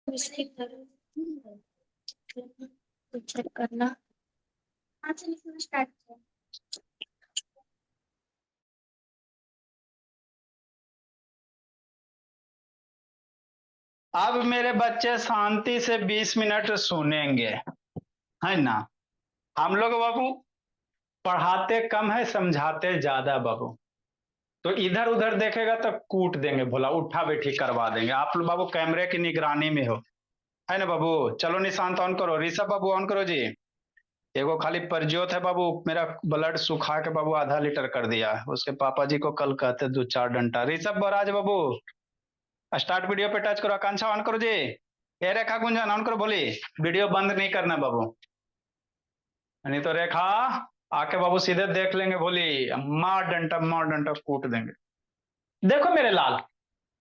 इसकी चेक करना। आज से लिखना स्टार्ट किया। अब मेरे बच्चे शांति से 20 मिनट सुनेंगे, है ना। हम लोग बाबू पढ़ाते कम है, समझाते ज्यादा बाबू। तो इधर उधर देखेगा तो कूट देंगे, भोला उठा बैठी करवा देंगे। आप लोग बाबू कैमरे की निगरानी में हो, है ना बाबू। चलो निशांत ऑन करो, ऋषभ बाबू ऑन करो जी। एगो खाली प्रज्योत है बाबू, मेरा ब्लड सुखा के बाबू आधा लीटर कर दिया है। उसके पापा जी को कल कहते 2-4 डंडा। ऋषभ बराज बाबू स्टार्ट वीडियो पे टच करो। आकांक्षा ऑन करो जी। ए रेखा गुंजन ऑन करो, बोली वीडियो बंद नहीं करना बाबू, नहीं तो रेखा आके बाबू सीधे देख लेंगे, बोली मार डंटा कूट देंगे। देखो मेरे लाल,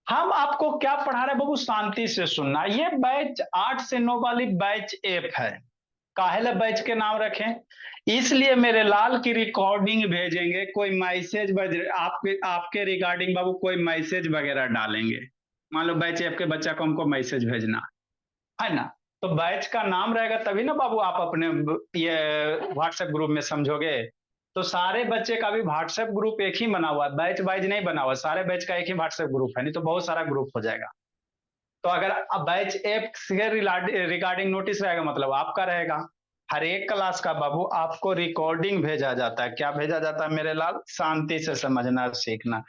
हम आपको क्या पढ़ा रहे हैं बाबू, शांति से सुनना। ये बैच 8 से 9 वाली बैच एप है। काहेला बैच के नाम रखें, इसलिए मेरे लाल की रिकॉर्डिंग भेजेंगे। कोई मैसेज आपके रिगार्डिंग बाबू कोई मैसेज वगैरह डालेंगे। मान लो बैच एप के बच्चा को हमको मैसेज भेजना है ना, तो बैच का नाम रहेगा तभी ना बाबू आप अपने ये व्हाट्सएप ग्रुप में समझोगे। तो सारे बच्चे का भी व्हाट्सएप ग्रुप एक ही बना हुआ है, बैच वाइज नहीं बना हुआ। सारे बैच का एक ही व्हाट्सएप ग्रुप है, नहीं तो बहुत सारा ग्रुप हो जाएगा। तो अगर बैच ऐप से रिगार्डिंग नोटिस रहेगा, मतलब आपका रहेगा। हर एक क्लास का बाबू आपको रिकॉर्डिंग भेजा जाता है। क्या भेजा जाता है मेरे लाल, शांति से समझना सीखना।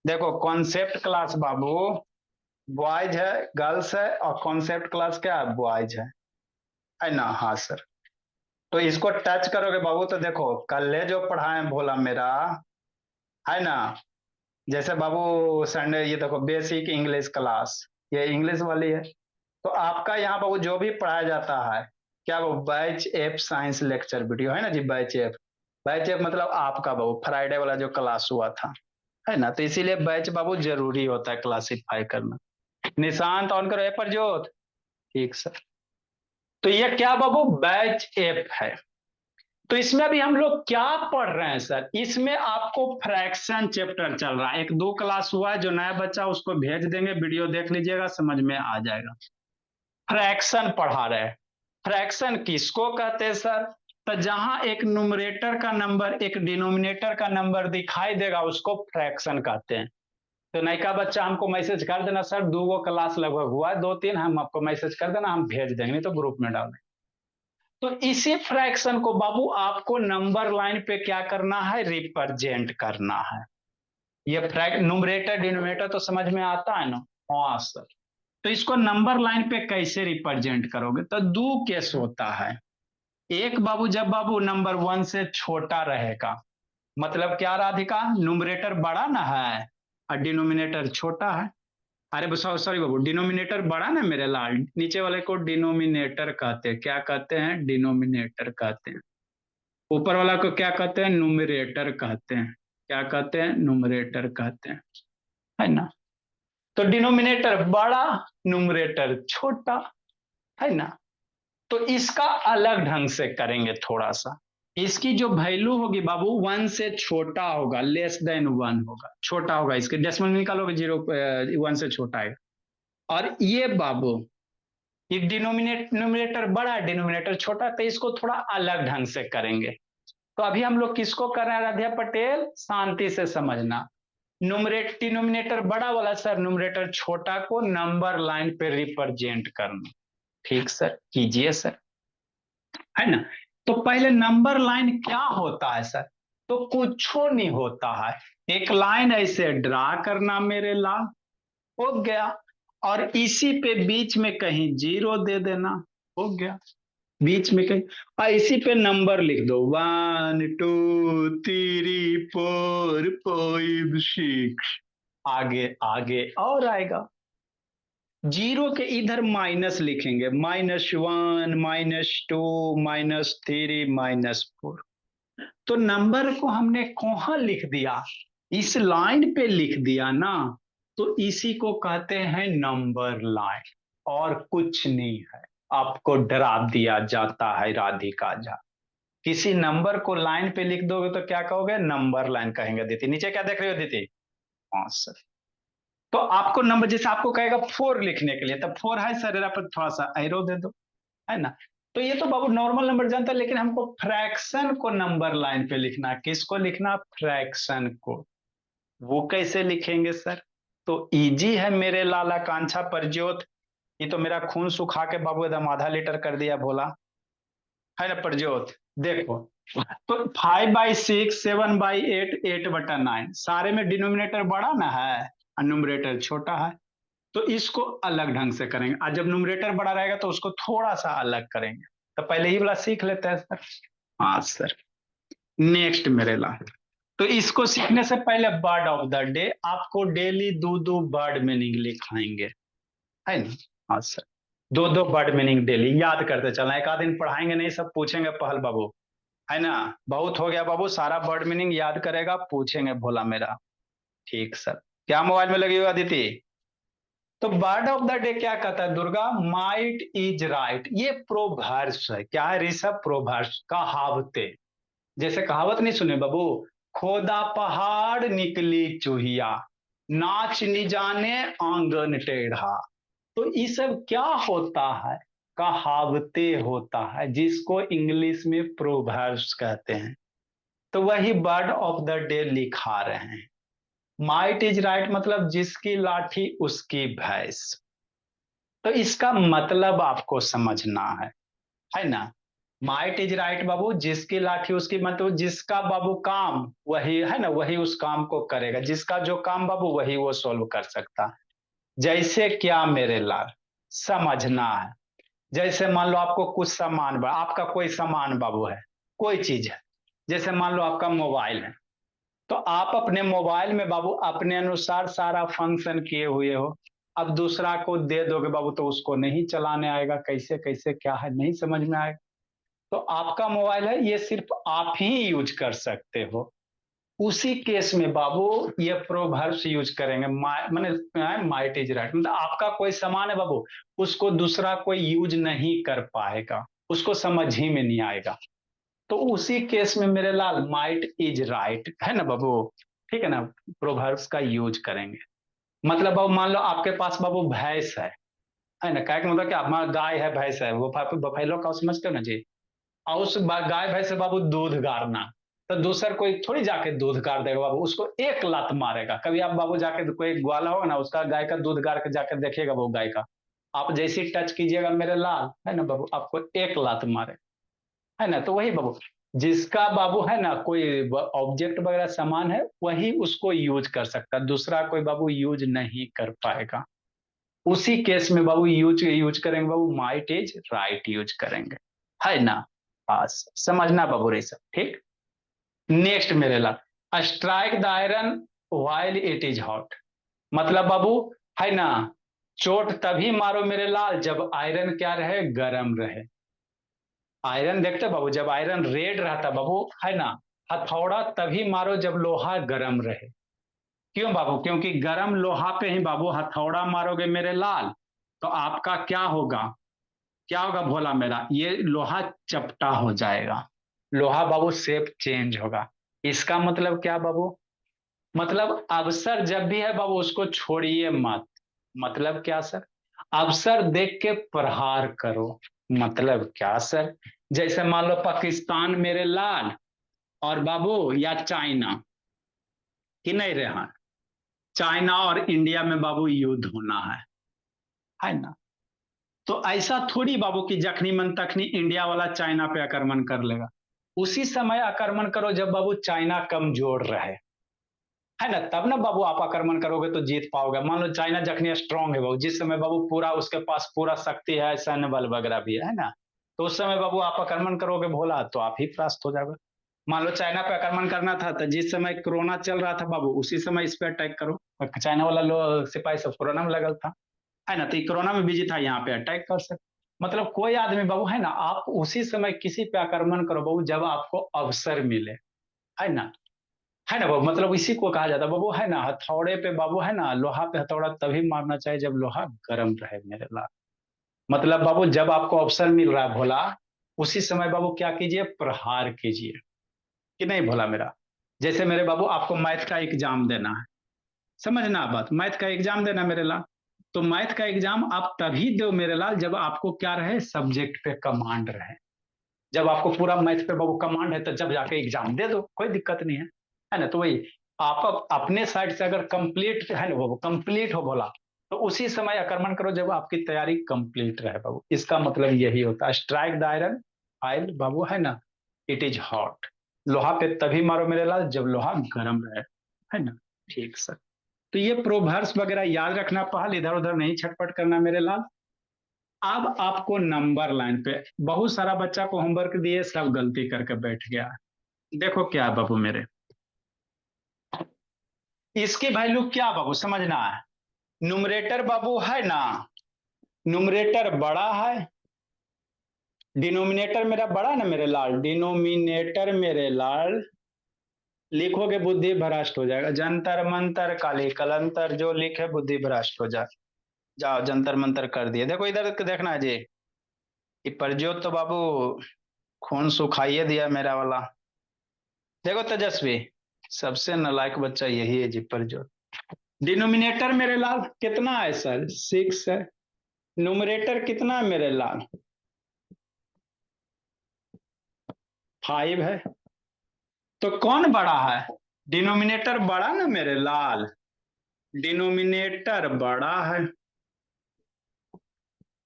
देखो कॉन्सेप्ट क्लास बाबू बॉयज है, गर्ल्स है, और कॉन्सेप्ट क्लास क्या है, बॉयज है ना। हाँ सर। तो इसको टच करोगे बाबू तो देखो कल जो पढ़ाए भोला मेरा, है ना। जैसे बाबू संडे, ये देखो बेसिक इंग्लिश क्लास, ये इंग्लिश वाली है। तो आपका यहाँ बाबू जो भी पढ़ाया जाता है, क्या वो batch app science lecture video है ना जी। बैच एप, बैच एप मतलब आपका बाबू फ्राइडे वाला जो क्लास हुआ था, है ना। तो इसीलिए बैच बाबू जरूरी होता है क्लासिफाई करना। निशांत ऑन करो, ए पर जोत। ठीक सर। तो ये क्या बाबू बैच एप है। तो इसमें अभी हम लोग क्या पढ़ रहे हैं सर, इसमें आपको फ्रैक्शन चैप्टर चल रहा है। 1-2 क्लास हुआ है, जो नया बच्चा उसको भेज देंगे, वीडियो देख लीजिएगा, समझ में आ जाएगा। फ्रैक्शन पढ़ा रहे हैं। फ्रैक्शन किसको कहते हैं सर, तो जहां एक नुमरेटर का नंबर एक डिनोमिनेटर का नंबर दिखाई देगा उसको फ्रैक्शन कहते हैं। तो नयका बच्चा हमको मैसेज कर देना, सर 2 क्लास लगभग हुआ है, 2-3, हम आपको मैसेज कर देना, हम भेज देंगे, नहीं तो ग्रुप में डाल देंगे। तो इसी फ्रैक्शन को बाबू आपको नंबर लाइन पे क्या करना है, रिप्रेजेंट करना है। ये फ्रैक्ट न्यूमरेटर डिनोमिनेटर तो समझ में आता है ना। हाँ सर। तो इसको नंबर लाइन पे कैसे रिप्रेजेंट करोगे, तो दो केस होता है। एक बाबू जब बाबू नंबर 1 से छोटा रहेगा, मतलब क्या राधिका, न्यूमरेटर बड़ा ना है और डिनोमिनेटर छोटा है। अरे सॉरी बाबू, डिनोमिनेटर बड़ा ना मेरे लाल, नीचे वाले को डिनोमिनेटर कहते हैं। क्या कहते हैं, डिनोमिनेटर कहते हैं। ऊपर वाला को क्या कहते हैं, न्यूमरेटर कहते हैं। क्या कहते हैं, न्यूमरेटर कहते हैं, है ना। तो डिनोमिनेटर बड़ा, न्यूमरेटर छोटा, है ना। तो इसका अलग ढंग से करेंगे थोड़ा सा। इसकी जो वैल्यू होगी बाबू 1 से छोटा होगा, लेस देन 1 होगा, छोटा होगा। इसके डेसिमल निकालोगे 1 से छोटा है। और ये बाबू ये डिनोमिनेटर बड़ा, डिनोमिनेटर छोटा, तो इसको थोड़ा अलग ढंग से करेंगे। तो अभी हम लोग किसको कर रहे हैं राधिया पटेल, शांति से समझना। डिनोमिनेटर बड़ा वाला सर, न्यूमरेटर छोटा को नंबर लाइन पे रिप्रेजेंट करना। ठीक सर, कीजिए सर, है ना। तो पहले नंबर लाइन क्या होता है सर, तो कुछ नहीं होता है। एक लाइन ऐसे ड्रा करना मेरे लाल, हो गया। और इसी पे बीच में कहीं 0 दे देना, हो गया। बीच में कहीं, और इसी पे नंबर लिख दो, 1 2 3 4 5 6। आगे आगे और आएगा। 0 के इधर माइनस लिखेंगे, -1 -2 -3 -4। तो नंबर को हमने कहाँ लिख दिया, इस लाइन पे लिख दिया ना। तो इसी को कहते हैं नंबर लाइन, और कुछ नहीं है। आपको डरा दिया जाता है राधिका झा। किसी नंबर को लाइन पे लिख दोगे तो क्या कहोगे, नंबर लाइन कहेंगे। दीदी नीचे क्या देख रहे हो दीदी, हाँ सर। तो आपको नंबर जैसे आपको कहेगा 4 लिखने के लिए, तब 4 है सर, पर थोड़ा सा एरो दे दो, है ना। तो ये तो बाबू नॉर्मल नंबर जानता है, लेकिन हमको फ्रैक्शन को नंबर लाइन पे लिखना है। किसको लिखना? फ्रैक्शन को। वो कैसे लिखेंगे सर? तो इजी है मेरे लाला कांछा परज्योत। ये तो मेरा खून सुखा के बाबू एकदम आधा लीटर कर दिया भोला, है ना परज्योत। देखो, तो 5/6, 7/8, 8/9, सारे में डिनोमिनेटर बड़ा ना है और न्यूमरेटर छोटा है, तो इसको अलग ढंग से करेंगे। और जब न्यूमरेटर बड़ा रहेगा तो उसको थोड़ा सा अलग करेंगे। तो पहले ही वाला सीख लेते हैं सर। हाँ सर, नेक्स्ट मेरे ला। तो इसको सीखने से पहले बर्ड ऑफ द डे आपको डेली दो दो बर्ड मीनिंग लिखाएंगे, है ना। हाँ सर, दो दो बर्ड मीनिंग डेली याद करते चलना। एक आध दिन पढ़ाएंगे नहीं, सब पूछेंगे पहल बाबू, है ना। बहुत हो गया बाबू, सारा वर्ड मीनिंग याद करेगा, पूछेंगे भोला मेरा। ठीक सर, क्या मोबाइल में लगी हुई अदिति? तो वर्ड ऑफ द डे क्या कहता है दुर्गा? Might is right. ये प्रोवर्ब्स है। क्या है ऋषभ? प्रोवर्ब्स, कहावते। जैसे कहावत नहीं सुने बाबू? खोदा पहाड़ निकली चूहिया, नाच नि जाने आंगन टेढ़ा। तो ये सब क्या होता है? कहावते होता है, जिसको इंग्लिश में प्रोवर्ब्स कहते हैं। तो वही वर्ड ऑफ द डे लिखा रहे हैं। माइट इज राइट मतलब जिसकी लाठी उसकी भैंस। तो इसका मतलब आपको समझना है ना। माइट इज राइट बाबू, जिसकी लाठी उसकी, मतलब जिसका बाबू काम वही है ना, वही उस काम को करेगा। जिसका जो काम बाबू वही वो सोल्व कर सकता। जैसे क्या मेरे लाल, समझना है। जैसे मान लो आपको कुछ सामान, आपका कोई सामान बाबू है, कोई चीज है। जैसे मान लो आपका मोबाइल है, तो आप अपने मोबाइल में बाबू अपने अनुसार सारा फंक्शन किए हुए हो। अब दूसरा को दे दोगे बाबू तो उसको नहीं चलाने आएगा, कैसे कैसे क्या है नहीं समझ में आएगा। तो आपका मोबाइल है, ये सिर्फ आप ही यूज कर सकते हो। उसी केस में बाबू ये प्रोवर्ब्स यूज करेंगे। माने माइट इज राइट मतलब आपका कोई सामान है बाबू, उसको दूसरा कोई यूज नहीं कर पाएगा, उसको समझ ही में नहीं आएगा। तो उसी केस में मेरे लाल माइट इज राइट है ना बाबू, ठीक है ना। प्रोवर्ब्स का यूज करेंगे। मतलब बाबू मान लो आपके पास बाबू भैंस है ना। क्या मतलब क्या, गाय है भैंस है, वो बफेलो का समझते हो ना जी। और उस गाय भैंस से बाबू दूध गारना, तो दूसर कोई थोड़ी जाके दूध गार देगा बाबू, उसको एक लात मारेगा। कभी आप बाबू जाके कोई ग्वाला होगा ना, उसका गाय का दूध गार के जाकर देखिएगा वो गाय का, आप जैसे टच कीजिएगा मेरे लाल, है ना बाबू, आपको एक लात मारे, है ना। तो वही बाबू, जिसका बाबू है ना कोई ऑब्जेक्ट वगैरह सामान है, वही उसको यूज कर सकता है, दूसरा कोई बाबू यूज नहीं कर पाएगा। उसी केस में बाबू यूज यूज करेंगे बाबू, माइट इज राइट यूज करेंगे, है ना। बस समझना बाबू रे सब, ठीक। नेक्स्ट मेरे ला, strike the iron while it is hot. मतलब बाबू, है ना, चोट तभी मारो मेरे लाल जब आयरन क्या रहे? गर्म रहे। आयरन देखते बाबू, जब आयरन रेड रहता बाबू, है ना, हथौड़ा तभी मारो जब लोहा गर्म रहे। क्यों बाबू? क्योंकि गर्म लोहा पे ही बाबू हथौड़ा मारोगे मेरे लाल, तो आपका क्या होगा? क्या होगा भोला मेरा? ये लोहा चपटा हो जाएगा, लोहा बाबू शेप चेंज होगा। इसका मतलब क्या बाबू? मतलब अवसर जब भी है बाबू उसको छोड़िए मत। मतलब क्या सर? अवसर देख के प्रहार करो। मतलब क्या सर? जैसे मान लो पाकिस्तान मेरे लाल और बाबू या चाइना, कि नहीं रहा, चाइना और इंडिया में बाबू युद्ध होना है ना। तो ऐसा थोड़ी बाबू कि जखनी मन तखनी इंडिया वाला चाइना पे आक्रमण कर लेगा। उसी समय आक्रमण करो जब बाबू चाइना कमजोर रहे, है ना। तब ना बाबू आप आक्रमण करोगे तो जीत पाओगे। मान लो चाइना जखनी स्ट्रांग है बाबू, जिस समय बाबू पूरा उसके पास पूरा शक्ति है, सैन्य बल वगैरह भी है ना, तो उस समय बाबू आप आक्रमण करोगे भोला तो आप ही परास्त हो जाओगे। मान लो चाइना पे आक्रमण करना था तो जिस समय कोरोना चल रहा था बाबू, उसी समय इस पे अटैक करो। चाइना वाला सिपाही सब कोरोना में लगल था, है ना, तो कोरोना में बिजी था, यहाँ पे अटैक कर सकते। मतलब कोई आदमी बाबू, है ना, आप उसी समय किसी पे आक्रमण करो बाबू जब आपको अवसर मिले, है ना बाबू। मतलब इसी को कहा जाता है बाबू, है ना, हथौड़े पे बाबू, है ना, लोहा पे हथौड़ा तभी मारना चाहिए जब लोहा गर्म रहे मेरे लाल। मतलब बाबू जब आपको अवसर मिल रहा है भोला, उसी समय बाबू क्या कीजिए? प्रहार कीजिए, कि नहीं भोला मेरा। जैसे मेरे बाबू आपको मैथ का एग्जाम देना है, समझना बात, मैथ का एग्जाम देना मेरे लाल। तो मैथ का एग्जाम आप तभी दो मेरे लाल जब आपको क्या रहे, सब्जेक्ट पे कमांड रहे। जब आपको पूरा मैथ पे बाबू कमांड है तो जब जाके एग्जाम दे दो, कोई दिक्कत नहीं है ना। तो वही आप अपने साइड से अगर कंप्लीट है ना, वो कंप्लीट हो बोला तो उसी समय आक्रमण करो जब आपकी तैयारी कंप्लीट रहे बाबू। इसका मतलब यही होता है, स्ट्राइक द आयरन फाइल बाबू, है ना, इट इज हॉट। लोहा पे तभी मारो मेरे लाल जब लोहा गर्म रहे, है ना। ठीक सर। तो ये प्रोवर्ब्स वगैरह याद रखना पहल, इधर उधर नहीं छटपट करना मेरे लाल। अब आपको नंबर लाइन पे बहुत सारा बच्चा को होमवर्क दिए, सब गलती करके बैठ गया। देखो क्या है बाबू मेरे, इसकी वैल्यू क्या बाबू समझना है। न्यूमरेटर बाबू है ना, न्यूमरेटर बड़ा है, डिनोमिनेटर मेरा बड़ा ना मेरे लाल, डिनोमिनेटर मेरे लाल लिखोगे बुद्धि भ्रष्ट हो जाएगा। जंतर मंतर काली कलंतर जो लिखे बुद्धि भ्रष्ट हो जाए। जाओ जंतर मंतर कर दिए। देखो इधर देखना जी, ये प्रज्योत तो बाबू खून सुखाइए दिया मेरा वाला। देखो तेजस्वी, सबसे नालायक बच्चा यही है जी, प्रज्योत। डिनोमिनेटर मेरे लाल कितना है सर, 6 है। न्यूमरेटर कितना है मेरे लाल, 5 है। तो कौन बड़ा है, डिनोमिनेटर बड़ा ना मेरे लाल, डिनोमिनेटर बड़ा है,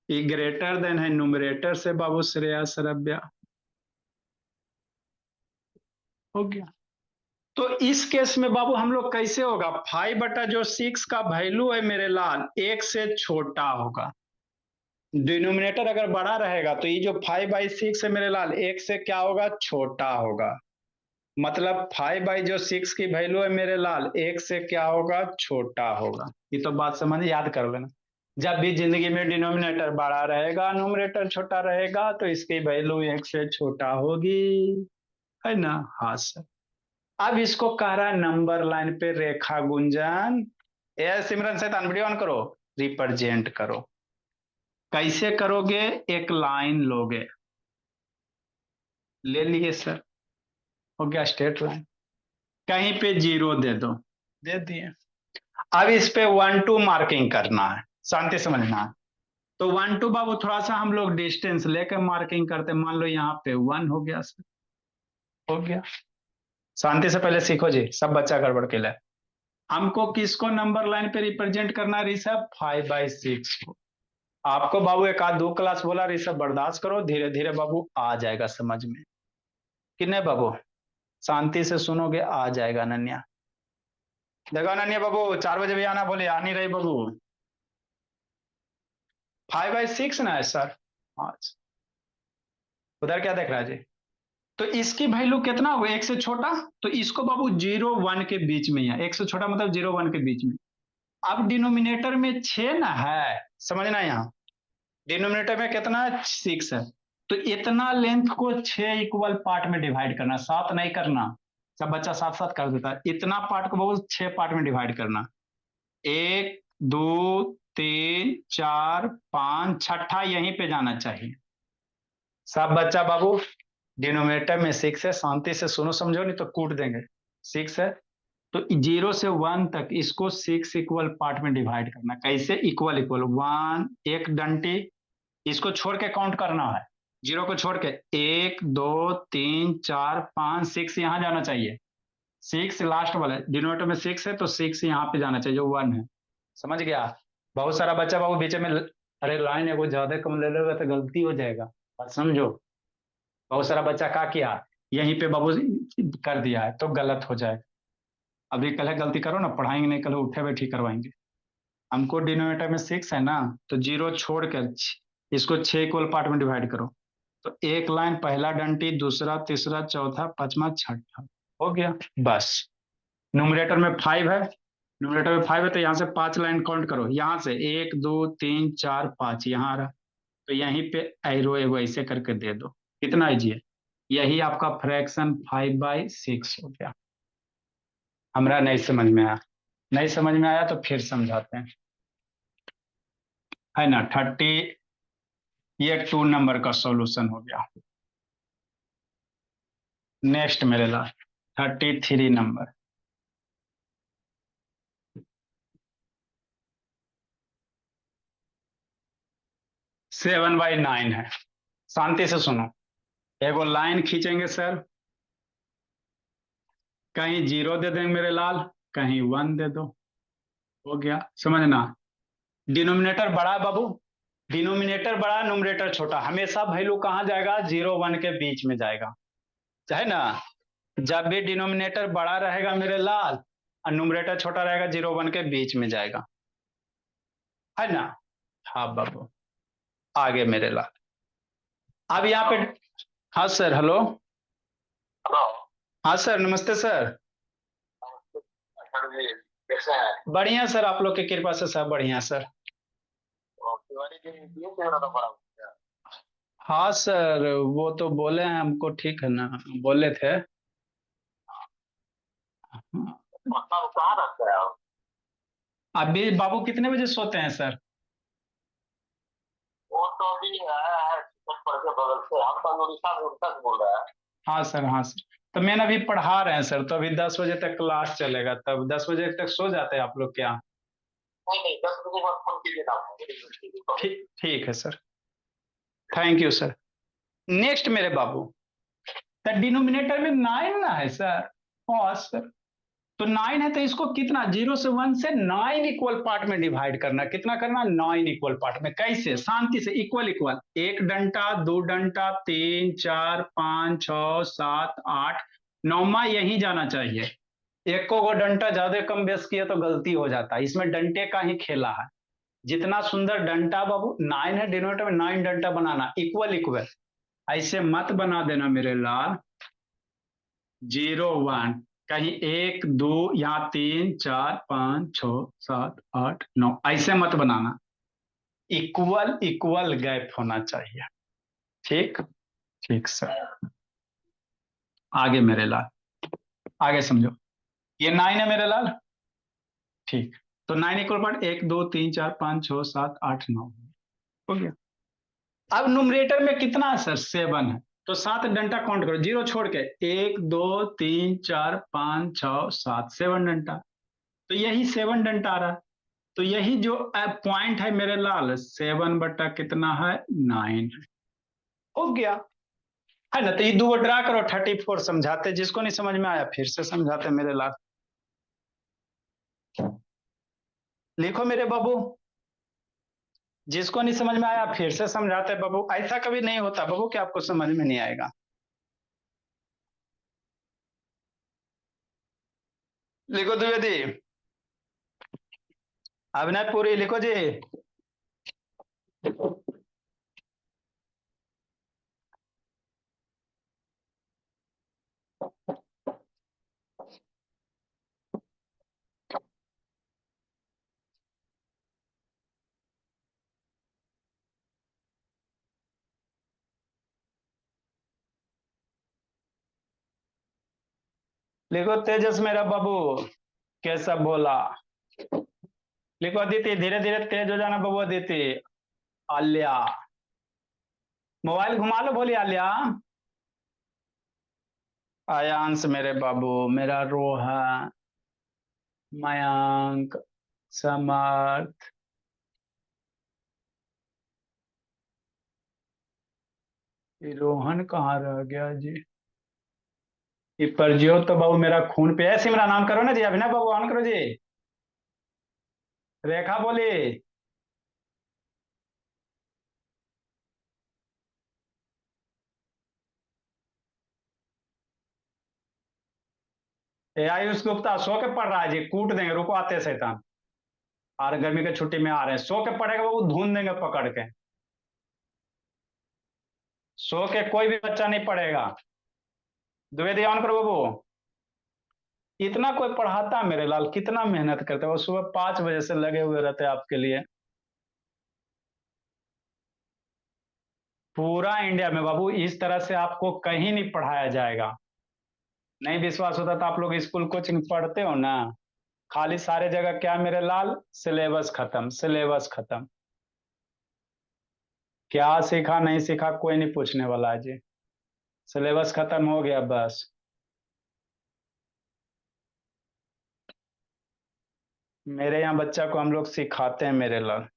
ये ग्रेटर देन है न्यूमरेटर से बाबू, श्रेया शरब्या हो गया। तो इस केस में बाबू हम लोग कैसे होगा, 5/6 का वैल्यू है मेरे लाल 1 से छोटा होगा। डिनोमिनेटर अगर बड़ा रहेगा तो ये जो 5/6 है मेरे लाल 1 से क्या होगा, छोटा होगा। मतलब 5/6 की वैल्यू है मेरे लाल 1 से क्या होगा, छोटा होगा। ये तो बात समझ याद कर लेना। जब भी जिंदगी में डिनोमिनेटर बड़ा रहेगा न्यूमरेटर छोटा रहेगा तो इसकी वैल्यू 1 से छोटा होगी, है ना। हाँ सर। अब इसको कह रहा है नंबर लाइन पे रेखा गुंजन, ए सिमरन से वीडियो ऑन करो, रिप्रेजेंट करो। कैसे करोगे, एक लाइन लोगे, ले लिए सर, हो गया स्ट्रेट लाइन। कहीं पे 0 दे दो, दे दिए। अब इस पे 1 2 मार्किंग करना है, शांति समझना है। तो 1 2 बाबू थोड़ा सा हम लोग डिस्टेंस लेकर मार्किंग करते, मान लो यहाँ पे 1 हो गया सर, हो गया। शांति से पहले सीखो जी, सब बच्चा गड़बड़ के लिए। हमको किसको नंबर लाइन पे रिप्रेजेंट करना है ऋषभ, 5/6 को। आपको बाबू एक आध 2 क्लास बोला ऋषभ, बर्दाश्त करो, धीरे धीरे बाबू आ जाएगा समझ में, कि नहीं बाबू। शांति से सुनोगे आ जाएगा अनन्या। देखो अनन्या बाबू 4 बजे भी आना, बोले आ नहीं रही बाबू। 5/6 ना है सर, हाँ। उधर क्या देख रहा है जी, तो इसकी वैल्यू कितना होगा, 1 से छोटा। तो इसको बाबू 0 1 के बीच में है, 1 से छोटा मतलब 0 1 के बीच में। अब डिनोमिनेटर में 6 ना है, समझना यहाँ, डिनोमिनेटर में कितना है, 6 है। तो इतना लेंथ को 6 इक्वल पार्ट में डिवाइड करना, 7 नहीं करना। सब बच्चा साथ साथ कर देता है, इतना पार्ट को बहुत 6 पार्ट में डिवाइड करना। 1 2 3 4 5, छठा यहीं पे जाना चाहिए। सब बच्चा बाबू डिनोमिनेटर में 6 है, शांति से सुनो समझो नहीं तो कूट देंगे। 6 है, तो 0 से 1 तक इसको 6 इक्वल पार्ट में डिवाइड करना। कैसे, इक्वल इक्वल 1 एक डंटी, इसको छोड़ के काउंट करना है, 0 को छोड़ के 1 2 3 4 5 6 यहाँ जाना चाहिए। 6 लास्ट वाला, डिनोमिनेटर में 6 है तो 6 यहाँ पे जाना चाहिए जो 1 है। समझ गया। बहुत सारा बच्चा बाबू बीच में अरे लाइन है वो ज्यादा कम ले लेगा तो गलती हो जाएगा, बात समझो। बहुत सारा बच्चा क्या किया, यहीं पे बाबू कर दिया है तो गलत हो जाएगा। अभी कल गलती करो ना, पढ़ाएंगे नहीं, कल उठे बैठे करवाएंगे। हमको डिनोमिनेटर में 6 है ना, तो 0 छोड़कर इसको 6 इक्वल पार्ट में डिवाइड करो। तो एक लाइन पहला डंटी, दूसरा तीसरा चौथा पांचवा छठा, हो गया बस। न्यूमरेटर में 5 है, न्यूमरेटर में 5 है तो यहाँ से 5 लाइन काउंट करो, यहाँ से 1 2 3 4 5 यहाँ आ रहा, तो यहीं पे एरो एगो ऐसे करके दे दो, कितना इजी है। यही आपका फ्रैक्शन 5/6 हो गया। हमारा नहीं समझ में आया, नहीं समझ में आया तो फिर समझाते हैं, है ना। 30, ये 2 नंबर का सॉल्यूशन हो गया। नेक्स्ट मेरे लास्ट 33 नंबर, 7/9 है। शांति से सुनो, एगो लाइन खींचेंगे सर, कहीं 0 दे देंगे मेरे लाल, कहीं 1 दे दो, हो गया। समझना, डिनोमिनेटर बड़ा है बाबू, डिनोमिनेटर बड़ा, न्यूमरेटर छोटा, हमेशा वैल्यू कहाँ जाएगा, 0 1 के बीच में जाएगा, है ना। जब भी डिनोमिनेटर बड़ा रहेगा मेरे लाल और न्यूमरेटर छोटा रहेगा, 0 1 के बीच में जाएगा, है ना। हाँ बाबू, आगे मेरे लाल। अब यहाँ पे, हाँ सर, हेलो। हेलो। हाँ सर, नमस्ते सर। सर जी कैसे हैं? बढ़िया सर, आप लोग की कृपा से सब बढ़िया सर। तिवारी जी ये कह रहा था बड़ा क्या? हाँ सर, वो तो बोले हैं हमको, ठीक है ना, बोले थे। पटना में कहाँ रहते हैं आप? अभी बाबू कितने बजे सोते हैं सर? वो तो अभी आया है चिकनपुर के बगल से, हम तो उड़ीसा से बोल रहे हैं। हाँ सर, हाँ सर। तो मैंने अभी पढ़ा रहे हैं सर, तो अभी 10 बजे तक क्लास चलेगा, तब 10 बजे तक सो जाते हैं आप लोग क्या? नहीं नहीं 10 बजे बाद फोन कीजिए ना आपको। ठीक, ठीक है sir, thank you sir. Next मेरे बाबू, तो डिनोमिनेटर में 9 ना है सर। हाँ सर, तो 9 है तो इसको कितना, 0 से 1 से 9 इक्वल पार्ट में डिवाइड करना, कितना करना, 9 इक्वल पार्ट में। कैसे, शांति से, इक्वल इक्वल, 1 डंटा, 2 डंटा, 3 4 5 6 7 8, 9वां यही जाना चाहिए। एक को डंटा ज्यादा कम बेस किया तो गलती हो जाता है, इसमें डंटे का ही खेला है। जितना सुंदर डंटा बाबू, 9 है डिनोमिनेटर में, 9 डंटा बनाना, इक्वल इक्वल, ऐसे मत बना देना मेरे लाल, 0 1, कहीं 1 2, यहाँ 3 4 5 6 7 8 9, ऐसे मत बनाना, इक्वल इक्वल गैप होना चाहिए। ठीक, ठीक सर। आगे मेरे लाल, आगे समझो, ये 9 है मेरे लाल, ठीक। तो 9 इक्वल पार्ट, 1 2 3 4 5 6 7 8 9 हो गया। अब न्यूमरेटर में कितना है सर, 7 है, तो 7 डंटा काउंट करो, 0 छोड़ के, 1 2 3 4 5 6 7, 7 डंटा, तो यही 7 डंटा आ रहा है। तो यही जो पॉइंट है मेरे लाल, 7 बटा कितना है, 9 है, हो गया, है ना। तो ये दो ड्रा करो, 34 समझाते, जिसको नहीं समझ में आया फिर से समझाते मेरे लाल। लिखो मेरे बाबू, जिसको नहीं समझ में आया फिर से समझाते बाबू, ऐसा कभी नहीं होता बाबू कि आपको समझ में नहीं आएगा। लिखो द्विवेदी, अभिनय पुरी, लिखो जी। लिखो तेजस मेरा बाबू, कैसा बोला। लिखो अदिति, धीरे धीरे तेज हो जाना बाबू, अदिति। आल्या, मोबाइल घुमा लो, बोली आल्या। आयांश मेरे बाबू, मेरा रोहन, मयंक, समर्थ, ये रोहन कहाँ रह गया जी। ये प्रज्योत तो बाबू मेरा खून पे है, सिमरा नाम करो ना जी, अभिनय बाबू ऑन करो जी। रेखा बोली, ए आयुष गुप्ता सो के पढ़ रहा है जी, कूट देंगे, रुको आते शैतान, और गर्मी की छुट्टी में आ रहे हैं, सो के पढ़ेगा बाबू, धुन देंगे पकड़ के, सो के कोई भी बच्चा नहीं पढ़ेगा। द्विवेदी ऑन करो बाबू। इतना कोई पढ़ाता मेरे लाल, कितना मेहनत करते हैं, वो सुबह 5 बजे से लगे हुए रहते हैं आपके लिए। पूरा इंडिया में बाबू इस तरह से आपको कहीं नहीं पढ़ाया जाएगा। नहीं विश्वास होता तो आप लोग स्कूल कोचिंग पढ़ते हो ना, खाली सारे जगह क्या मेरे लाल, सिलेबस खत्म, सिलेबस खत्म, क्या सीखा नहीं सीखा कोई नहीं पूछने वाला है जी, सिलेबस खत्म हो गया बस। मेरे यहाँ बच्चा को हम लोग सिखाते हैं मेरे लाल।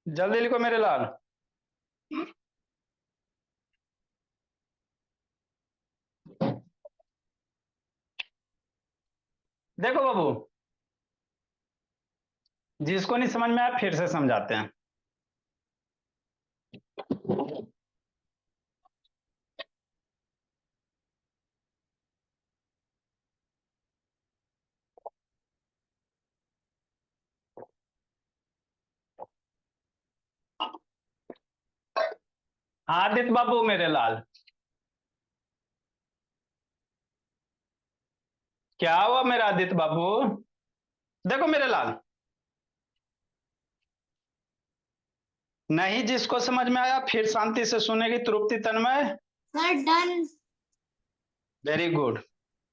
जल्दी लिखो मेरे लाल। देखो बाबू, जिसको नहीं समझ में आया फिर से समझाते हैं। आदित्य बाबू मेरे लाल, क्या हुआ मेरा आदित्य बाबू? देखो मेरे लाल, नहीं जिसको समझ में आया फिर शांति से सुनेगी Tripti Tanmay. Sir done. Very good.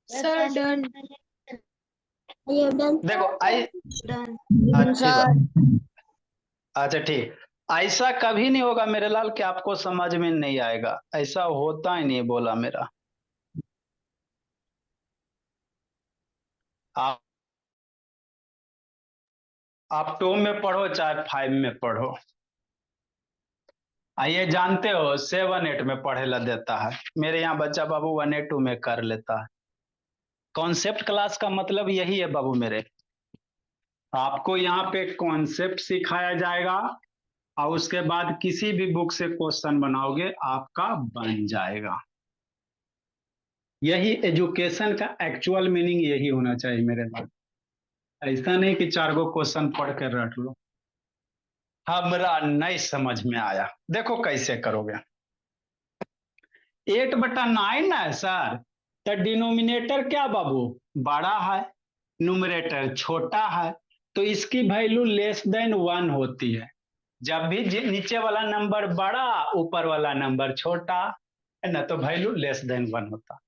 Sir done. ये डन। देखो आई, डन। अच्छी बात। अच्छा ठीक, ऐसा कभी नहीं होगा मेरे लाल कि आपको समझ में नहीं आएगा, ऐसा होता ही नहीं, बोला मेरा। आप आप 2 में पढ़ो चाहे 5 में पढ़ो, ये जानते हो 7 8 में पढ़े ला देता है। मेरे यहाँ बच्चा बाबू 1 2 में कर लेता है। कॉन्सेप्ट क्लास का मतलब यही है बाबू मेरे, आपको यहाँ पे कॉन्सेप्ट सिखाया जाएगा और उसके बाद किसी भी बुक से क्वेश्चन बनाओगे आपका बन जाएगा। यही एजुकेशन का एक्चुअल मीनिंग यही होना चाहिए मेरे पास। ऐसा नहीं कि 4 गो क्वेश्चन पढ़ कर रट लो। हमरा नहीं समझ में आया, देखो कैसे करोगे। 8/9 है सर, तो डिनोमिनेटर क्या बाबू बड़ा है, न्यूमरेटर छोटा है, तो इसकी वैल्यू लेस देन 1 होती है। जब भी नीचे वाला नंबर बड़ा ऊपर वाला नंबर छोटा है ना, तो वैल्यू लेस देन 1 होता।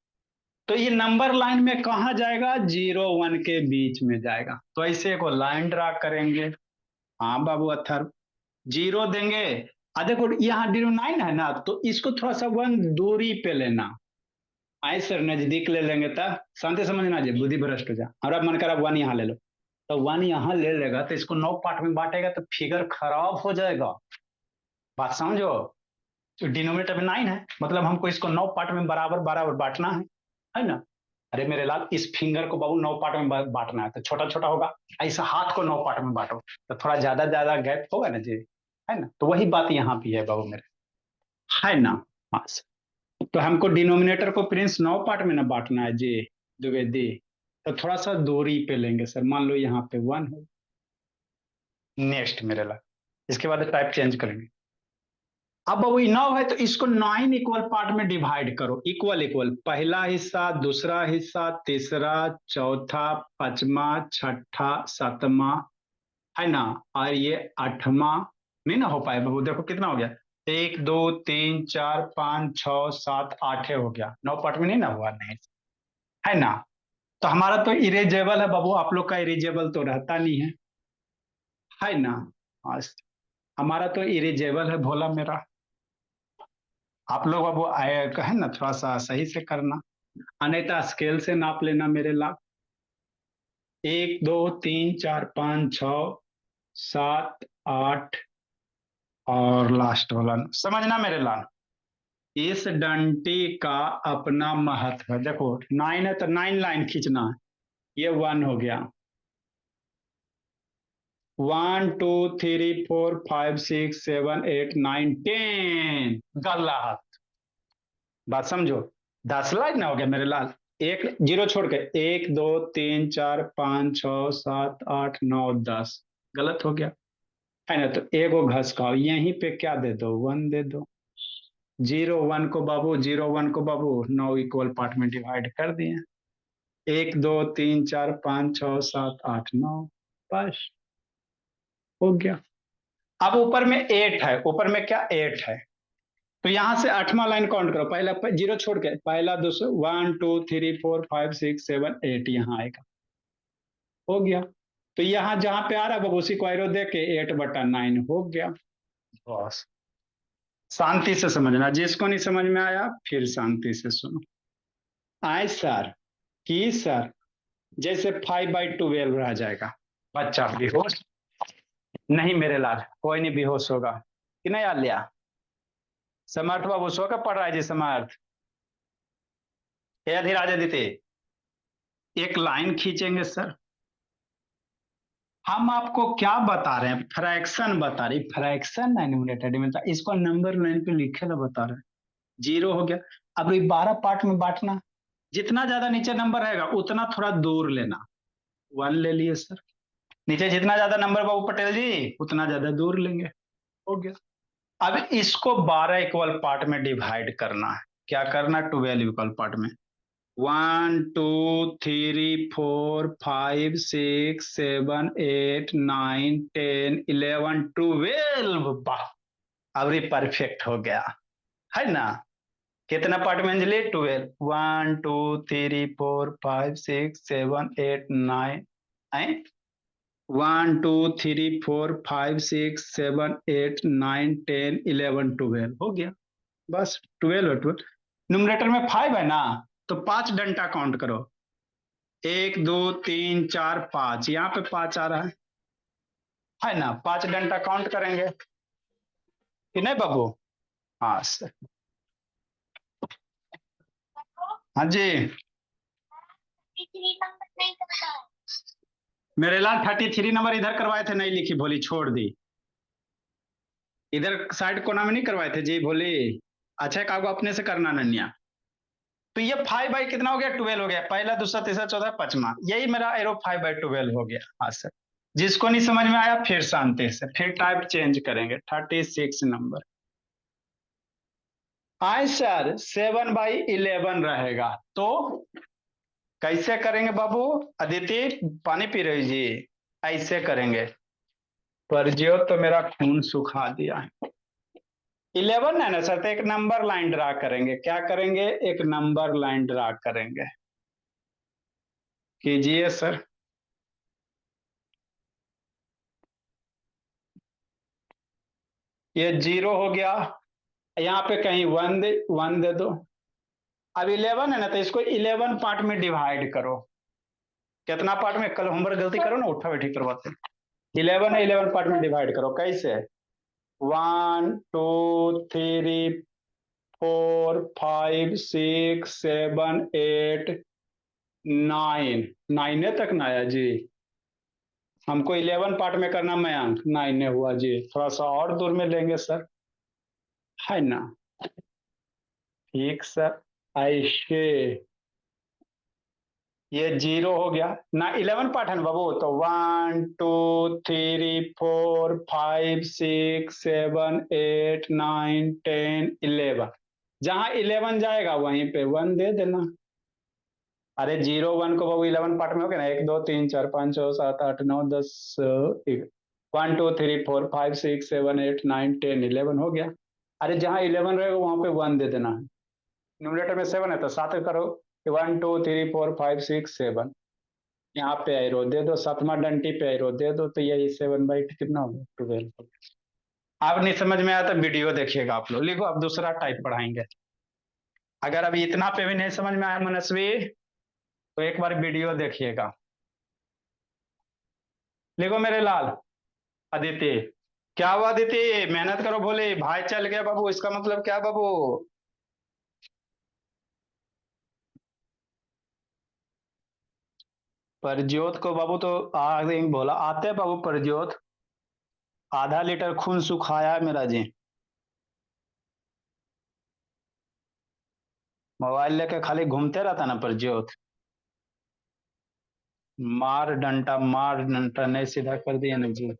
तो ये नंबर लाइन में कहा जाएगा, 0 1 के बीच में जाएगा। तो ऐसे को लाइन ड्रा करेंगे। हाँ बाबू अथर, 0 देंगे। देखो यहाँ 9 है ना, तो इसको थोड़ा सा 1 दूरी पे लेना। आए सर नजदीक ले लेंगे तब शांति समझना जी, बुद्धि भ्रष्ट हो जा। और अब मन कर 1 यहाँ ले लो, तो 1 यहाँ ले लेगा तो इसको 9 पार्ट में बांटेगा तो फिगर खराब हो जाएगा। बात समझो, तो डिनोमिनेटर में 9 है, मतलब हमको इसको 9 पार्ट में बराबर बराबर बांटना है ना। अरे मेरे लाल, इस फिंगर को बाबू 9 पार्ट में बांटना है, तो छोटा छोटा होगा। ऐसा हाथ को 9 पार्ट में बांटो तो थोड़ा ज्यादा ज्यादा गैप होगा ना जी, है ना। तो वही बात यहाँ भी है बाबू मेरे, है ना। हाँ, तो हमको डिनोमिनेटर को प्रिंस 9 पार्ट में ना बांटना है जी द्विवेदी, तो थोड़ा सा दूरी पे लेंगे सर। मान लो यहाँ पे 1 हो, नेक्स्ट मेरे लाल, इसके बाद टाइप चेंज करेंगे। अब वही 9 है तो इसको 9 इक्वल पार्ट में डिवाइड करो, इक्वल इक्वल, पहला हिस्सा, दूसरा हिस्सा, तीसरा, चौथा, पांचवा, छठा, सातवां, है ना। और ये 8वां नहीं ना हो पाए बाबू। देखो कितना हो गया, 1 2 3 4 5 6 7 8 हो गया, 9 पार्ट में नहीं ना हुआ, नहीं, है ना। तो हमारा तो इरेजेबल है बाबू, आप लोग का इरेजेबल तो रहता नहीं है ना। आज हमारा तो इरेजेबल है भोला मेरा। आप लोग बाबू आए कहे ना थोड़ा सा सही से करना, नहीं तो स्केल से नाप लेना मेरे लाभ। 1 2 3 4 5 6 7 8 और लास्ट वाला समझना मेरे लाल। इस डंटी का अपना महत्व है। देखो 9 है तो 9 लाइन खींचना है, ये 1 हो गया। 1 2 3 4 5 6 7 8 9 10 गलत। बात समझो, 10 लाइन ना हो गया मेरे लाल। एक जीरो छोड़ के 1 2 3 4 5 6 7 8 9 10 गलत हो गया, है ना। तो एगो घस खाओ, यहीं पे क्या दे दो, 1 दे दो। 0 1 को बाबू, 0 1 को बाबू 9 इक्वल पार्ट में डिवाइड कर दिए। 1 2 3 4 5 6 7 8 9, बस हो गया। अब ऊपर में 8 है, ऊपर में क्या 8 है, तो यहां से 8वां लाइन काउंट करो, पहला जीरो छोड़ के, पहला दूसरा 1 2 3 4 5 6 7 8 यहाँ आएगा, हो गया। तो यहाँ जहां पे आ रहा है बाबू उसी को एरो दे के 8/9 हो गया। बस शांति से समझना, जिसको नहीं समझ में आया फिर शांति से सुनो। आए सर की सर, जैसे 5/12 रह जाएगा, बच्चा भी हो नहीं मेरे लाल, कोई नहीं बेहोश होगा कि नहीं आलिया। समर्थ बाबू सो के पढ़ रहा है जी समर्थ। हे अधिराज अदिति, एक लाइन खींचेंगे सर। हम आपको क्या बता रहे हैं, फ्रैक्शन बता रहे, फ्रैक्शन न्यूमरेटर में इसको नंबर लाइन पे लिखे ला बता रहे हैं। 0 हो गया। अब ये 12 पार्ट में बांटना, जितना ज्यादा नीचे नंबर रहेगा उतना थोड़ा दूर लेना। 1 ले लिए सर, नीचे जितना ज्यादा नंबर बाबू पटेल जी उतना ज्यादा दूर लेंगे। हो गया। अब इसको 12 इक्वल पार्ट में डिवाइड करना है। क्या करना, 12 इक्वल पार्ट में। 1 2 3 4 5 6 7 8 9 10 11 12। वाह, अब ये परफेक्ट हो गया है ना। कितना पार्ट में अंजलि, 12। 1 2 3 4 5 6 7 8 9 1 2 3 4 5 6 7 8 9 10 11 12 हो गया। बस 12 है 12। न्यूमरेटर में 5 है ना, तो 5 डंडा काउंट करो। 1 2 3 4 5, यहाँ पे 5 आ रहा है ना। 5 डंडा काउंट करेंगे कि नहीं बाबू। हाँ सर। हाँ जी मेरे लाल 33 नंबर इधर करवाए थे, नहीं लिखी भोली, छोड़ दी। इधर साइड कोना में नहीं करवाए थे जी भोली। अच्छा कागो अपने से करना नन्या। तो ये 5 बाई कितना हो गया, 12 हो गया। पहला दूसरा तीसरा चौथा पांचवा, यही मेरा एरो 5 बाई 12 हो गया। हाँ सर। जिसको नहीं समझ में आया फिर शांति से, फिर टाइप चेंज करेंगे। 36 नंबर आए सर, 7 बाई 11 रहेगा। तो कैसे करेंगे बाबू, अदिति पानी पी रही जी, ऐसे करेंगे। परजियो तो मेरा खून सुखा दिया है। 11 है ना सर, तो एक नंबर लाइन ड्रा करेंगे। क्या करेंगे, एक नंबर लाइन ड्रा करेंगे। कीजिए सर। ये 0 हो गया, यहाँ पे कहीं 1 दे दो। अब 11 है ना, तो इसको 11 पार्ट में डिवाइड करो। कितना पार्ट में, कल होमवर्क गलती करो ना, उठा बैठी करवाते। 11 है, 11 पार्ट में डिवाइड करो। कैसे, 1 2 3 4 5 6 7 8 9, 9 तक ना आया जी। हमको 11 पार्ट में करना, मयंक 9 हुआ जी। थोड़ा सा और दूर में लेंगे सर, है ना। ठीक सर, ऐसे ये 0 हो गया ना। 11 पार्ट है ना बाबू, तो 1 2 3 4 5 6 7 8 9 10 11। जहां 11 जाएगा वहीं पे 1 दे देना। अरे 0 1 को बाबू 11 पार्ट में हो गया ना, 1 2 3 4 5 6 7 8 9 10 1 2 3 4 5 6 7 8 9 10 11 हो गया। अरे जहां 11 रहेगा वहां पे 1 दे देना है। न्यूमरेटर में 7 है तो 7 करो, 1 2 3 4 5 6 7। यहाँ पे एरो दे दो, 7वां डंटी पे एरो दे दो, तो यही 7 बाई कितना हो गया, 12। आप नहीं समझ में आया तो वीडियो देखिएगा आप लोग। लिखो, अब दूसरा टाइप पढ़ाएंगे। अगर अभी इतना पे भी नहीं समझ में आया मनस्वी, तो एक बार वीडियो देखिएगा। लिखो मेरे लाल, अदिति। क्या हुआ अदिति, मेहनत करो। बोले भाई चल गया बाबू, इसका मतलब क्या बाबू। परज्योत को बाबू तो आगे बोला आते बाबू परज्योत, आधा लीटर खून सुखाया है मेरा जी। मोबाइल लेके खाली घूमते रहता ना परज्योत। मार डंटा नहीं सीधा कर दिया ना जी।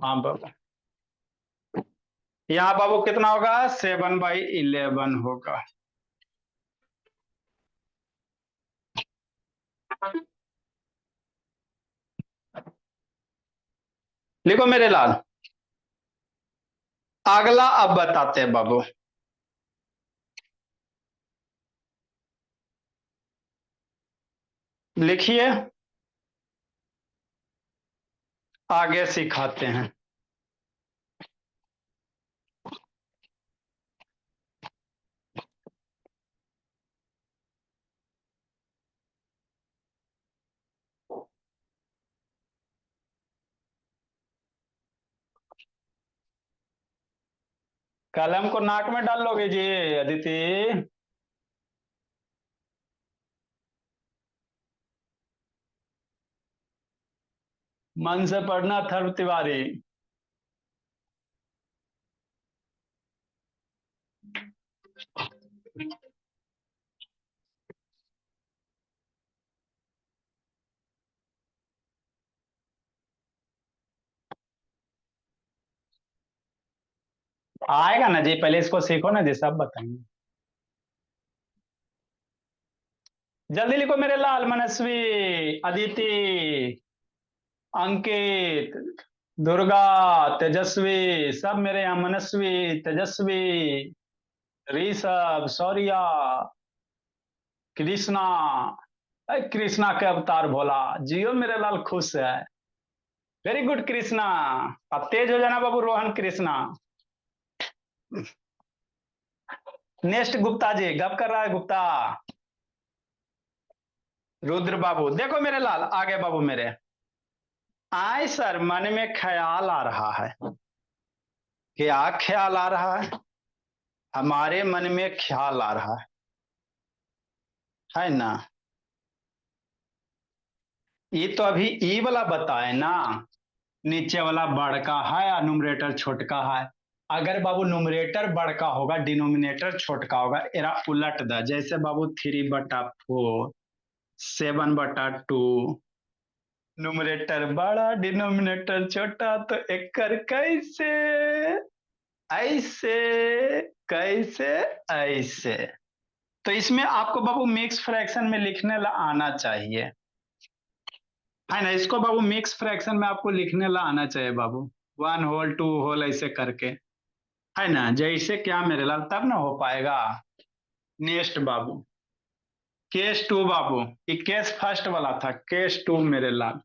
हाँ बाबू, यहाँ बाबू कितना होगा, 7 बाई 11 होगा। लिखो मेरे लाल, अगला अब बताते हैं बाबू। लिखिए, आगे सिखाते हैं। कलम को नाक में डाल लोगे जी अदिति? मन से पढ़ना थर्व तिवारी। आएगा ना जी, पहले इसको सीखो ना जी, सब बताएंगे। जल्दी लिखो मेरे लाल। मनस्वी, अदिति, अंकित, दुर्गा, तेजस्वी, सब मेरे यहाँ। मनस्वी, तेजस्वी, ऋषभ, शौर्या, कृष्णा। कृष्णा के अवतार भोला, जियो मेरे लाल, खुश है। Very good Krishna. अब तेज हो जाना बाबू रोहन कृष्णा। नेक्स्ट गुप्ता जी, गप कर रहा है गुप्ता। रुद्र बाबू, देखो मेरे लाल, आगे बाबू मेरे। आए सर, मन में ख्याल आ रहा है। क्या ख्याल आ रहा है? हमारे मन में ख्याल आ रहा है ना? ये तो अभी ई वाला बताए ना, नीचे वाला बड़का है या न्यूमरेटर छोटका है। अगर बाबू न्यूमरेटर बड़का होगा, डिनोमिनेटर छोटका होगा, एरा उलट द। जैसे बाबू 3/4, 7/2, न्यूमरेटर बड़ा डिनोमिनेटर छोटा, तो एक कर कैसे? ऐसे, कैसे, ऐसे। तो इसमें आपको बाबू मिक्स फ्रैक्शन में लिखने ला आना चाहिए, है ना? इसको बाबू मिक्स फ्रैक्शन में आपको लिखने ला आना चाहिए बाबू। 1 होल 2 होल ऐसे करके, है ना? जैसे क्या मेरे लाल, तब ना हो पाएगा। नेक्स्ट बाबू, केस 2 बाबू। ये केस फर्स्ट वाला था, केस 2 मेरे लाल।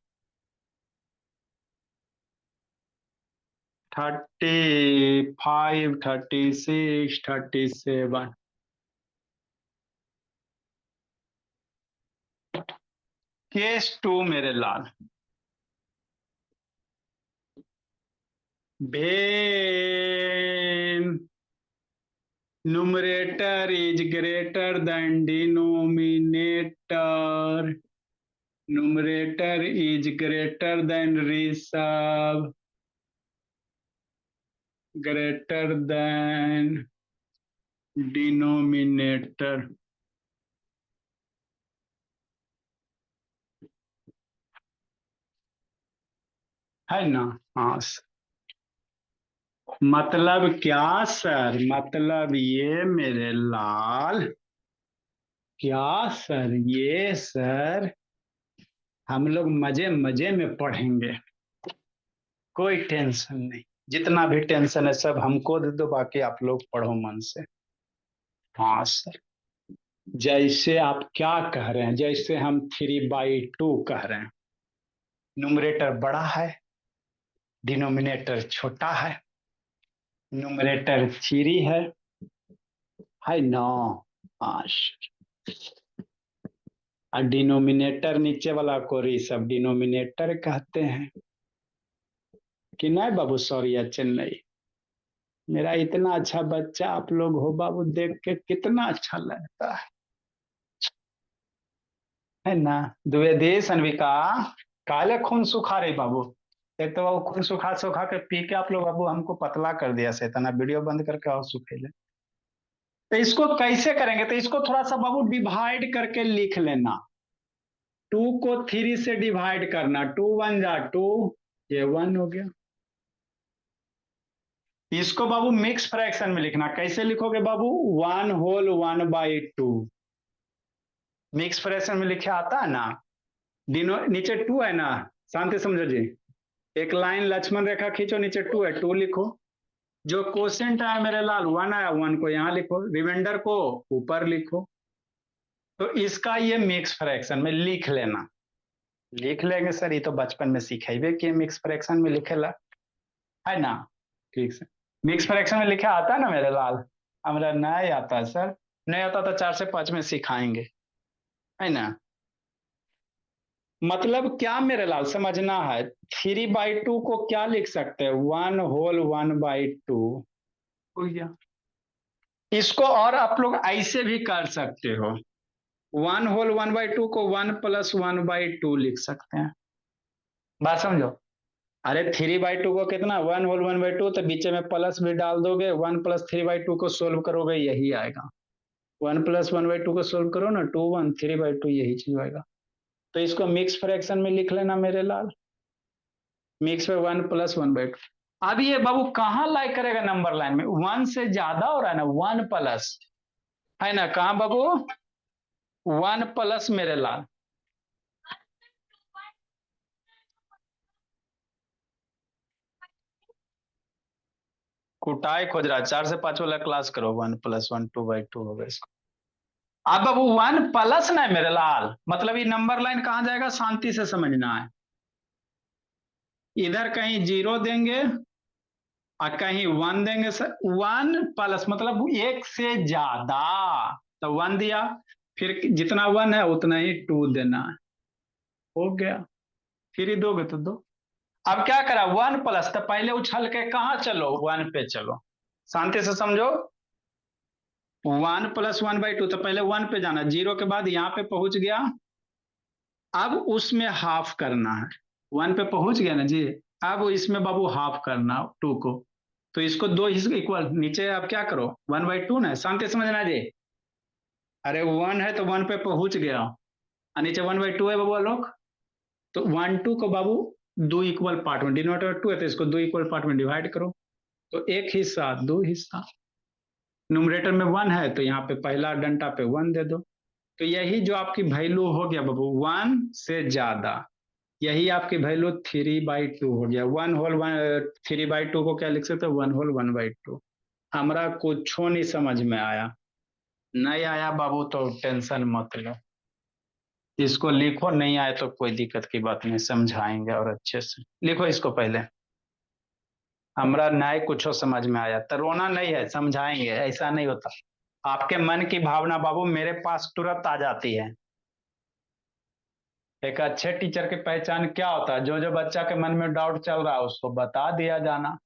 35, 36, 37। केस 2 मेरे लाल। When numerator is greater than denominator, numerator is greater than Rishabh, greater than denominator, है ना? हाँ मतलब क्या सर? मतलब ये मेरे लाल, क्या सर? ये सर हम लोग मजे मजे में पढ़ेंगे, कोई टेंशन नहीं। जितना भी टेंशन है सब हमको दे दो, बाकी आप लोग पढ़ो मन से। हाँ सर, जैसे आप क्या कह रहे हैं, जैसे हम 3/2 कह रहे हैं। न्यूमरेटर बड़ा है, डिनोमिनेटर छोटा है। न्यूमरेटर 3 है ना? हाँ और डिनोमिनेटर नीचे वाला को सब डिनोमिनेटर कहते हैं कि नहीं बाबू? सॉरी या चेन्नई, मेरा इतना अच्छा बच्चा आप लोग हो बाबू, देख के कितना अच्छा लगता है ना? द्विवेदी, अनविका, काले खून सुखा रही बाबू। एक तो बाबू खून सुखा सुखा के पी के आप लोग बाबू हमको पतला कर दिया सैताना, वीडियो बंद करके और सुखेले। तो इसको कैसे करेंगे? तो इसको थोड़ा सा बाबू डिवाइड करके लिख लेना। 2 को 3 से डिवाइड करना, 2 1 जा 2, ये 1 हो गया। इसको बाबू मिक्स फ्रैक्शन में लिखना। कैसे लिखोगे बाबू? 1 होल 1/2। मिक्स फ्रैक्शन में लिखे आता है ना? नीचे 2 है ना? शांति समझो जी, एक लाइन लक्ष्मण रेखा खींचो, नीचे 2 है, 2 लिखो। जो क्वेश्चन आया मेरे लाल 1 आया, 1 को यहाँ लिखो, रिमाइंडर को ऊपर लिखो। तो इसका ये मिक्स फ्रैक्शन में लिख लेना। लिख लेंगे सर, ये तो बचपन में सीखेबे कि मिक्स फ्रैक्शन में लिखेला, है ना? ठीक से मिक्स फ्रैक्शन में लिखे आता है ना मेरे लाल? हमारा नहीं आता है सर, नहीं आता तो 4 से 5 में सिखाएंगे, है ना? मतलब क्या मेरे लाल समझना है, 3/2 को क्या लिख सकते हैं? 1 होल 1/2 हो गया। इसको और आप लोग ऐसे भी कर सकते हो, 1/1/2 को 1+1/2 लिख सकते हैं। बात समझो। अरे 3/2 को कितना 1/1/2, तो बीच में प्लस भी डाल दोगे, 1+3/2 को सोल्व करोगे यही आएगा। 1+1/2 को सोल्व करो ना, 2 1 3/2 यही चीज आएगा। तो इसको मिक्स फ्रैक्शन में लिख लेना मेरे लाल, मिक्स में 1+1/2। अब ये बाबू कहाँ लाइक करेगा नंबर लाइन में, 1 से ज्यादा हो रहा है ना, 1 प्लस है ना, कहाँ बाबू 1 प्लस मेरे लाल। कुटाई खोज रहा है, 4 से 5 वाला क्लास करो, 1+1 2/2 होगा इसको। अब बाबू 1 प्लस ना है मेरे लाल, मतलब ये नंबर लाइन कहाँ जाएगा, शांति से समझना है। इधर कहीं 0 देंगे और कहीं 1 देंगे सर, 1 प्लस मतलब 1 से ज्यादा, तो 1 दिया, फिर जितना 1 है उतना ही 2 देना है, हो गया। फिर ही दोगे तो दो। अब क्या करा 1 प्लस, तो पहले उछल के कहाँ चलो, 1 पे चलो, शांति से समझो। 1+1/2, तो पहले 1 पे जाना, 0 के बाद यहाँ पे पहुंच गया, अब उसमें हाफ करना है, 1 पे पहुंच गया ना जी, अब इसमें बाबू हाफ करना 2 को, तो इसको 2 इक्वल, नीचे आप क्या करो 1/2 ना, शांति समझना जी। अरे 1 है तो 1 पे पहुंच गया, और नीचे 1/2 है बाबू लोग, तो 1 2 को बाबू 2 इक्वल पार्ट में, डिनोमिनेटर 2 है तो इसको 2 इक्वल पार्ट में डिवाइड करो, तो 1 हिस्सा 2 हिस्सा, न्यूमरेटर में 1 है तो यहाँ पे पहला डंटा पे 1 दे दो, तो यही जो आपकी वैल्यू हो गया बाबू 1 से ज्यादा, यही आपकी वैल्यू 3/2 हो गया। 3/2 को क्या लिख सकते हो, 1/1/2। हमारा कुछ नहीं समझ में आया, नहीं आया बाबू तो टेंशन मत लो, इसको लिखो, नहीं आए तो कोई दिक्कत की बात नहीं, समझाएंगे और अच्छे से लिखो इसको पहले। हमरा नहीं कुछ समझ में आया तो रोना नहीं है, समझाएंगे, ऐसा नहीं होता। आपके मन की भावना बाबू मेरे पास तुरंत आ जाती है। एक अच्छे टीचर की पहचान क्या होता है, जो जो बच्चा के मन में डाउट चल रहा है उसको बता दिया जाना,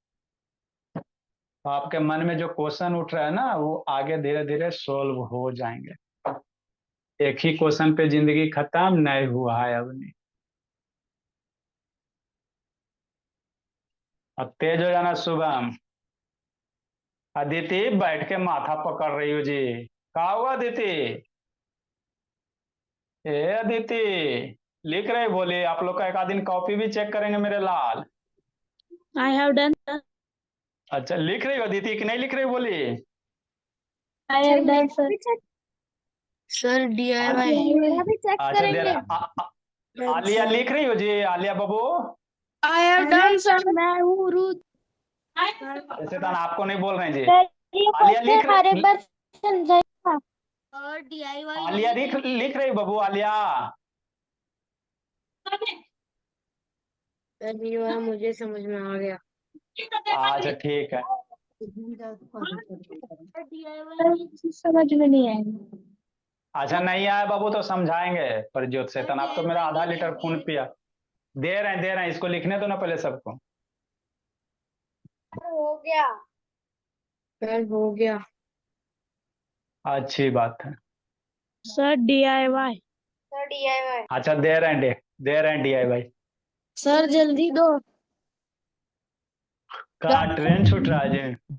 तो आपके मन में जो क्वेश्चन उठ रहा है ना वो आगे धीरे धीरे सोल्व हो जाएंगे। एक ही क्वेश्चन पे जिंदगी खत्म नहीं हुआ है अब नहीं। अब तेज हो जाना शुभम। अदिति बैठ के माथा पकड़ रही हो जी, कहा हुआ अदिति, ए अदिति लिख रहे बोले, आप लोग का एक आध दिन कॉपी भी चेक करेंगे मेरे लाल। I have done, sir. अच्छा लिख रही हो अदिति कि नहीं लिख रही बोली। I have done, sir. Sir DIY मेरा भी चेक अच्छा दे करेंगे। रहा, आलिया लिख रही हो जी, आलिया बाबू। I have done sir. मैं हूँ रूथ। ऐसे तो आपको नहीं बोल रहे हैं जी। ये आलिया लिख क्वेश्चन हर एक रही, बार समझाइएगा। और DIY आलिया लिख रही बाबू, आलिया। सर DIY मुझे समझ में आ गया। अच्छा ठीक है। समझ में नहीं आएगा। अच्छा नहीं आया बाबू तो समझाएंगे, प्रज्योत शैतान आप तो मेरा आधा लीटर खून पिया। दे रहे हैं इसको लिखने दो ना पहले सबको। हो गया। सर हो गया। अच्छी बात है। Sir DIY। Sir DIY। अच्छा दे रहे हैं DIY। सर जल्दी दो। कहाँ ट्रेन छूट रहा है जी।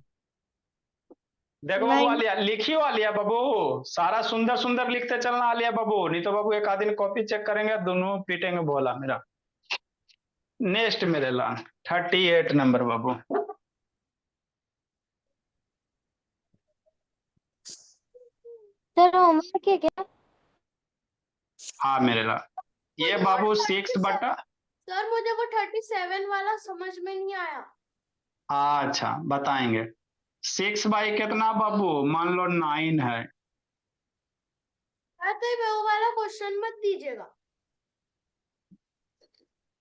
देखो बाबू नहीं। आलिया लिखियो, आलिया बाबू सारा सुंदर सुंदर लिखते चलना आलिया बाबू, नहीं तो बाबू एक आध दिन कॉपी चेक करेंगे दोनों पीटेंगे बोला मेरा। नेक्स्ट मेरे लाल 38 नंबर बाबू। सर होमवर्क है क्या? हाँ मेरे लाल, ये बाबू 6 बटा, सर मुझे वो 37 वाला समझ में नहीं आया। अच्छा बताएंगे। 6/, कितना बाबू, मान लो 9 है। तो वो वाला क्वेश्चन मत दीजिएगा।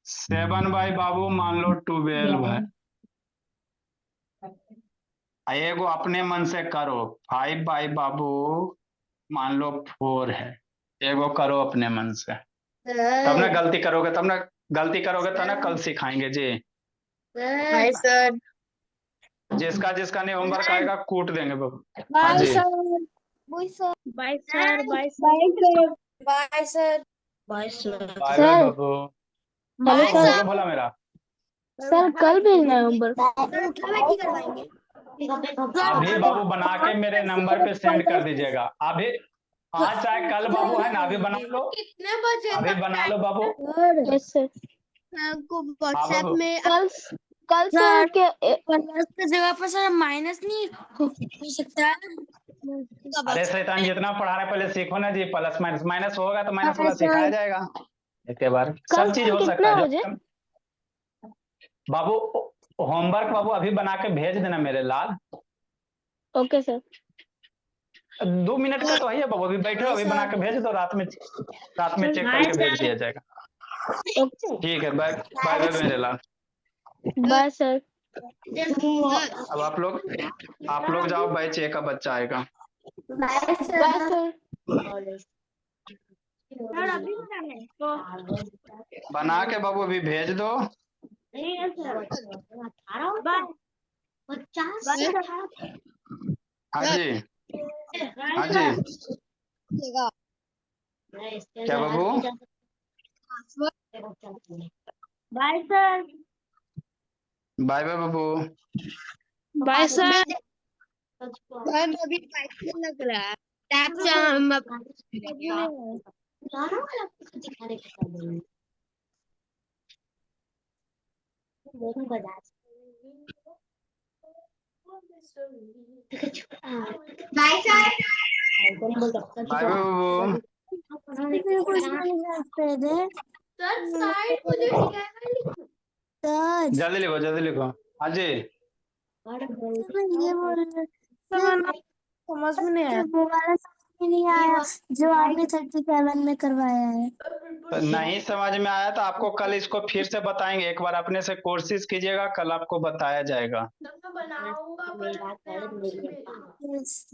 7/, बाबू मान लो 12 है। एगो अपने मन से करो, 5/, बाबू मान लो 4 है। एगो करो अपने मन से, तब ना गलती करोगे, तो ना कल सिखाएंगे जी। Hi sir. जिसका जिसका नहीं होमवर्क आएगा कूट देंगे बाबू। हाँ जी bye sir bye sir bye sir bye sir bye sir bye बाबू। हाँ हेलो बाबू सर बोलो भोला मेरा। सर कल भेजना है होमवर्क। उठा बैठी करवाएंगे अभी बाबू बना के मेरे नंबर पे सेंड कर दीजिएगा अभी। आज चाहे कल बाबू है ना, अभी बना लो, कितने बजे अभी तक बना लो बाबू। Yes sir. को हाँ व्हाट्सएप बाबू। में कल सर के प्लस की जगह पर सर माइनस नहीं हो सकता है? अरे शैतान जितना पढ़ा रहे पहले सीखो ना जी। प्लस माइनस माइनस होगा तो माइनस वाला सिखाया जाएगा एक बार। कल सब चीज सर हो कितने सकता है बजे? बाबू होमवर्क बाबू अभी बना के भेज देना मेरे लाल। Okay sir. 2 मिनट का तो है बाबू, अभी बैठो, अभी बना के भेज दो, रात में चेक करके भेज दिया जाएगा। ठीक है, बाय बाय बाय मेरे लाल। Bye sir. अब आप लोग जाओ, बैच ए का बच्चा आएगा। Bye bye sir sir. Sir अभी बनाना है बना के बाबू अभी भेज दो। हाँ जी हाँ जी। क्या बाबू? बाय सर बाय बाय बाबू। बाय सर अभी टाइम लग रहा है बाय सर बाय बाय बाबू। सर साइड मुझे जल्दी लिखो। हाँ जी। ये बोल समझ में नहीं आया वो वाला समझ में नहीं आया जो आपने 37 में करवाया है। तो नहीं समझ में आया तो आपको कल इसको फिर से बताएंगे, एक बार अपने से कोशिश कीजिएगा, कल आपको बताया जाएगा। बनाऊंगा पर Yes.